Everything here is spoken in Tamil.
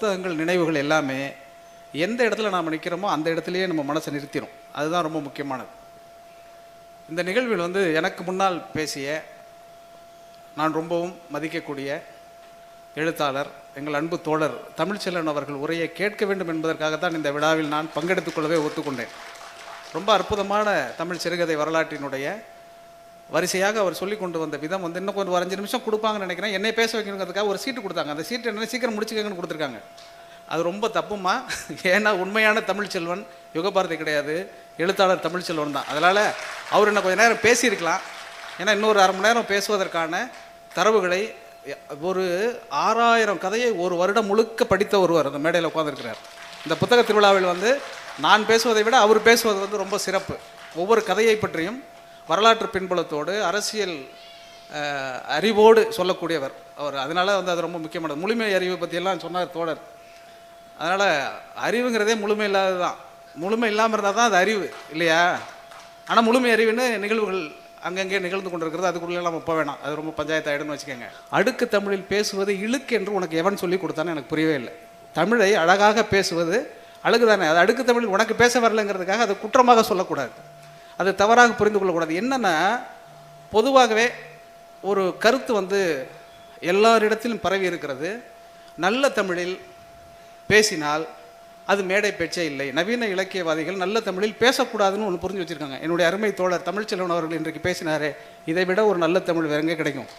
புத்தகங்கள், நினைவுகள் எல்லாமே எந்த இடத்துல நாம் நிற்கிறோமோ அந்த இடத்துலையே நம்ம மனசை நிறுத்திடும். அதுதான் ரொம்ப முக்கியமானது. இந்த நிகழ்வில் வந்து எனக்கு முன்னால் பேசிய நான் ரொம்பவும் மதிக்கக்கூடிய எழுத்தாளர், எங்கள் அன்பு தோழர் தமிழ்ச்செல்வன் அவர்கள் உரையை கேட்க வேண்டும் என்பதற்காகத்தான் இந்த விழாவில் நான் பங்கெடுத்துக் கொள்ளவே ஒத்துக்கொண்டேன். ரொம்ப அற்புதமான தமிழ் சிறுகதை வரலாற்றினுடைய வரிசையாக அவர் சொல்லி கொண்டு வந்த விதம் வந்து இன்னும் கொஞ்சம் 5 நிமிஷம் கொடுப்பாங்கன்னு நினைக்கிறேன். என்னை பேச வைக்கணுங்கிறதுக்காக ஒரு சீட்டு கொடுத்தாங்க. அந்த சீட்டு என்ன சீக்கிரம் முடிச்சுக்கங்கன்னு கொடுத்துருக்காங்க. அது ரொம்ப தப்புமா. ஏன்னா உண்மையான தமிழ்ச்செல்வன் யுகபாரதி கிடையாது, எழுத்தாளர் தமிழ்ச்செல்வன் தான். அதனால் அவர் என்ன கொஞ்சம் நேரம் பேசியிருக்கலாம். ஏன்னா இன்னொரு அரை மணி நேரம் பேசுவதற்கான தரவுகளை ஒரு 6000 கதையை ஒரு வருடம் முழுக்க படித்த ஒருவர் அந்த மேடையில் உட்காந்துருக்கிறார். இந்த புத்தக திருவிழாவில் வந்து நான் பேசுவதை விட அவர் பேசுவது வந்து ரொம்ப சிறப்பு. ஒவ்வொரு கதையை பற்றியும் வரலாற்று பின்புலத்தோடு அரசியல் அறிவோடு சொல்லக்கூடியவர் அவர். அதனால் வந்து அது ரொம்ப முக்கியமானது. முழுமை அறிவு பற்றியெல்லாம் சொன்னார் தோழர். அதனால் அறிவுங்கிறதே முழுமை இல்லாதது தான். முழுமை இல்லாமல் இருந்தால் தான் அது அறிவு இல்லையா? ஆனால் முழுமை அறிவுன்னு நிகழ்வுகள் அங்கங்கே நிகழ்ந்து கொண்டிருக்கிறது. அதுக்குள்ளே நம்ம போக வேணாம், அது ரொம்ப பஞ்சாயத்து ஆகிடும்னு வச்சுக்கோங்க. அடுக்கு தமிழில் பேசுவது இழுக்கு என்று உனக்கு எவன் சொல்லி கொடுத்தான்னு எனக்கு புரியவே இல்லை. தமிழை அழகாக பேசுவது அழகு தானே. அது அடுக்கு தமிழில் உனக்கு பேச வரலைங்கிறதுக்காக அதை குற்றமாக சொல்லக்கூடாது, அது தவறாக புரிந்து கொள்ளக்கூடாது. என்னென்னா பொதுவாகவே ஒரு கருத்து வந்து எல்லாரிடத்திலும் பரவி இருக்கிறது. நல்ல தமிழில் பேசினால் அது மேடை பேச்சே இல்லை. நவீன இலக்கியவாதிகள் நல்ல தமிழில் பேசக்கூடாதுன்னு ஒன்று புரிஞ்சு வச்சுருக்காங்க. என்னுடைய அருமை தோழர் தமிழ்ச்செல்வன் அவர்கள் இன்றைக்கு பேசினாரே, இதை விட ஒரு நல்ல தமிழ் வேற எங்கே கிடைக்கும்?